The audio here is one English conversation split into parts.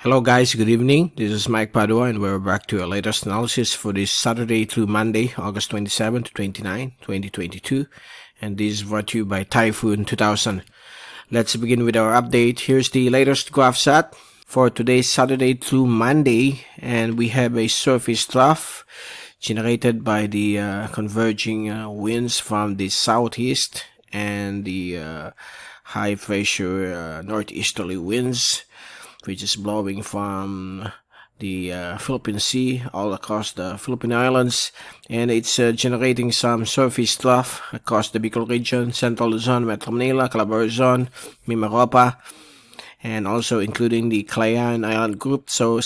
Hello guys, good evening. This is Mike Padua and we're back to our latest analysis for this Saturday through Monday, August 27 to 29, 2022. And this is brought to you by Typhoon 2000. Let's begin with our update. Here's the latest GraphSat for today's Saturday through Monday. And we have a surface trough generated by the converging winds from the southeast and the high pressure northeasterly winds, which is blowing from the Philippine Sea all across the Philippine Islands, and it's generating some surface trough across the Bicol region, Central Luzon, Metro Manila, Calabarzon, Mimaropa, and also including the Calayan Island group. So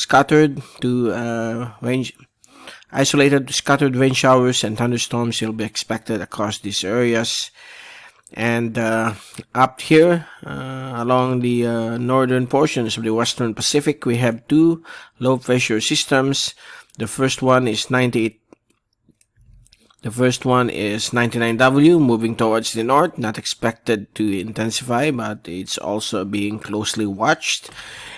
isolated to scattered rain showers and thunderstorms will be expected across these areas. And up here along the northern portions of the Western Pacific, we have two low pressure systems. The first one is 99W moving towards the north, not expected to intensify, but it's also being closely watched.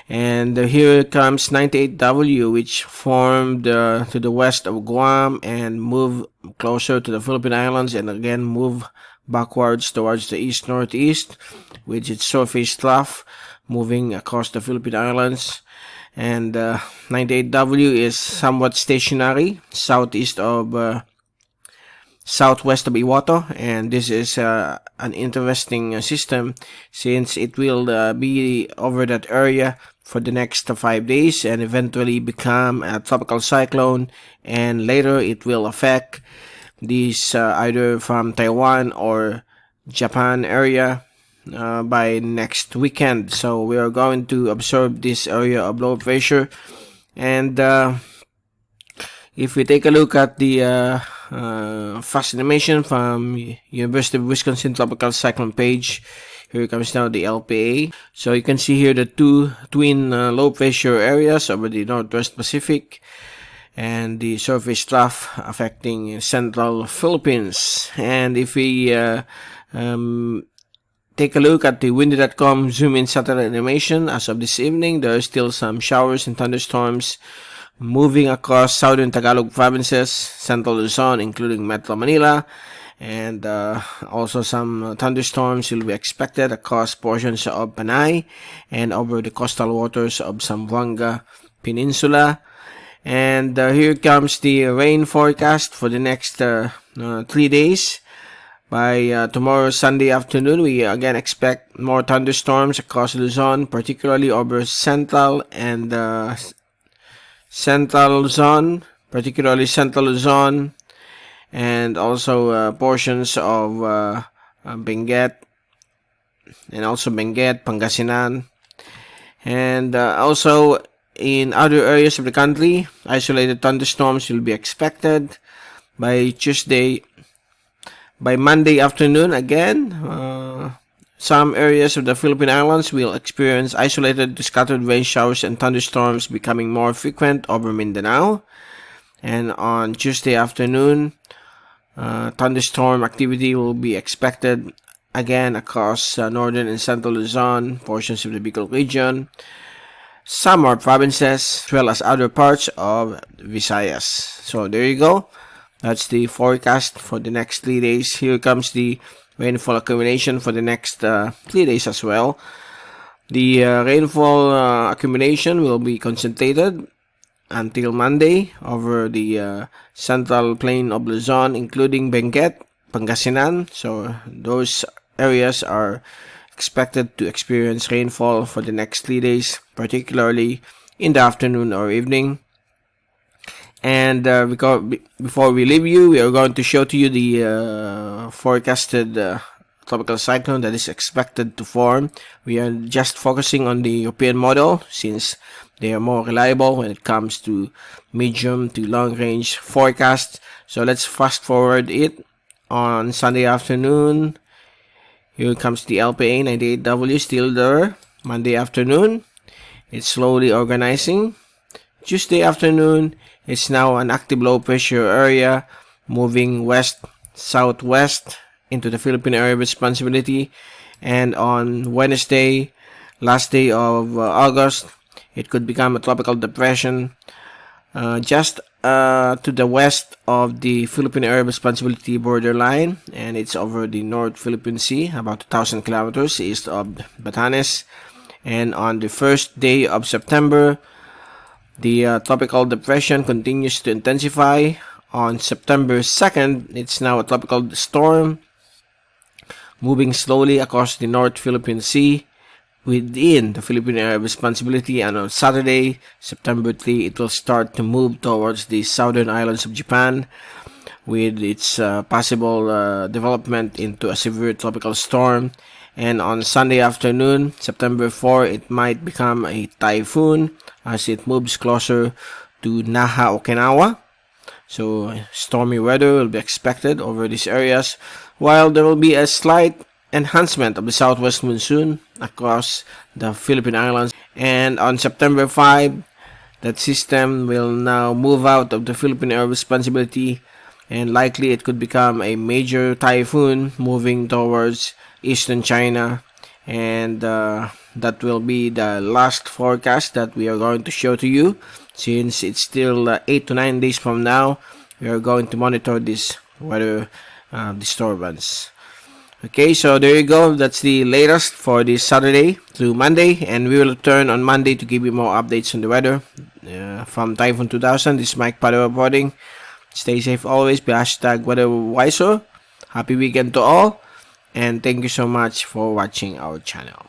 And here comes 98W, which formed to the west of Guam and moved closer to the Philippine Islands, and again move backwards towards the east-northeast, with its surface trough moving across the Philippine Islands. And 98W is somewhat stationary southwest of Iwato, and this is an interesting system since it will be over that area for the next 5 days and eventually become a tropical cyclone, and later it will affect these either from Taiwan or Japan area by next weekend. So we are going to observe this area of low pressure. And if we take a look at the fast animation from University of Wisconsin Tropical Cyclone page, here comes now the LPA. So you can see here the two twin low pressure areas over the Northwest Pacific and the surface trough affecting central Philippines. And if we take a look at the windy.com zoom in satellite animation as of this evening, there are still some showers and thunderstorms moving across southern Tagalog provinces, central Luzon, including Metro Manila, and also some thunderstorms will be expected across portions of Panay and over the coastal waters of Zamboanga Peninsula. And here comes the rain forecast for the next 3 days. By tomorrow, Sunday afternoon, we again expect more thunderstorms across Luzon, particularly over central and central Luzon, and also portions of Benguet, and also Benguet, Pangasinan, and also in other areas of the country, isolated thunderstorms will be expected by Monday afternoon. Again, some areas of the Philippine Islands will experience isolated to scattered rain showers and thunderstorms becoming more frequent over Mindanao. And on Tuesday afternoon, thunderstorm activity will be expected again across northern and central Luzon, portions of the Bicol region, some more provinces, as well as other parts of Visayas. So there you go. That's the forecast for the next 3 days. Here comes the rainfall accumulation for the next 3 days as well. The rainfall accumulation will be concentrated until Monday over the central plain of Luzon, including Benguet, Pangasinan. So those areas are expected to experience rainfall for the next 3 days, particularly in the afternoon or evening. And before we leave you, we are going to show to you the forecasted tropical cyclone that is expected to form. We are just focusing on the European model since they are more reliable when it comes to medium to long range forecast. So let's fast forward it on Sunday afternoon. Here comes the LPA 98W still there. Monday afternoon, it's slowly organizing. Tuesday afternoon, it's now an active low pressure area moving west-southwest into the Philippine area of responsibility. And on Wednesday, last day of August, It could become a tropical depression just to the west of the Philippine Area Responsibility borderline, and it's over the North Philippine Sea, about 2,000 kilometers east of Batanes. And on the first day of September, the tropical depression continues to intensify. On September 2nd, it's now a tropical storm moving slowly across the North Philippine Sea within the Philippine Area of Responsibility, and on Saturday, September 3, it will start to move towards the southern islands of Japan with its possible development into a severe tropical storm. And on Sunday afternoon, September 4, it might become a typhoon as it moves closer to Naha, Okinawa. So stormy weather will be expected over these areas, while there will be a slight enhancement of the southwest monsoon across the Philippine Islands. And on September 5, that system will now move out of the Philippine Area of Responsibility, and likely it could become a major typhoon moving towards eastern China. And that will be the last forecast that we are going to show to you, since it's still 8 to 9 days from now. We are going to monitor this weather disturbance. Okay, so there you go. That's the latest for this Saturday through Monday, and we will return on Monday to give you more updates on the weather. From Typhoon2000, this is Mike Padua reporting. Stay safe always. Be #WeatherWiser. Happy weekend to all, and thank you so much for watching our channel.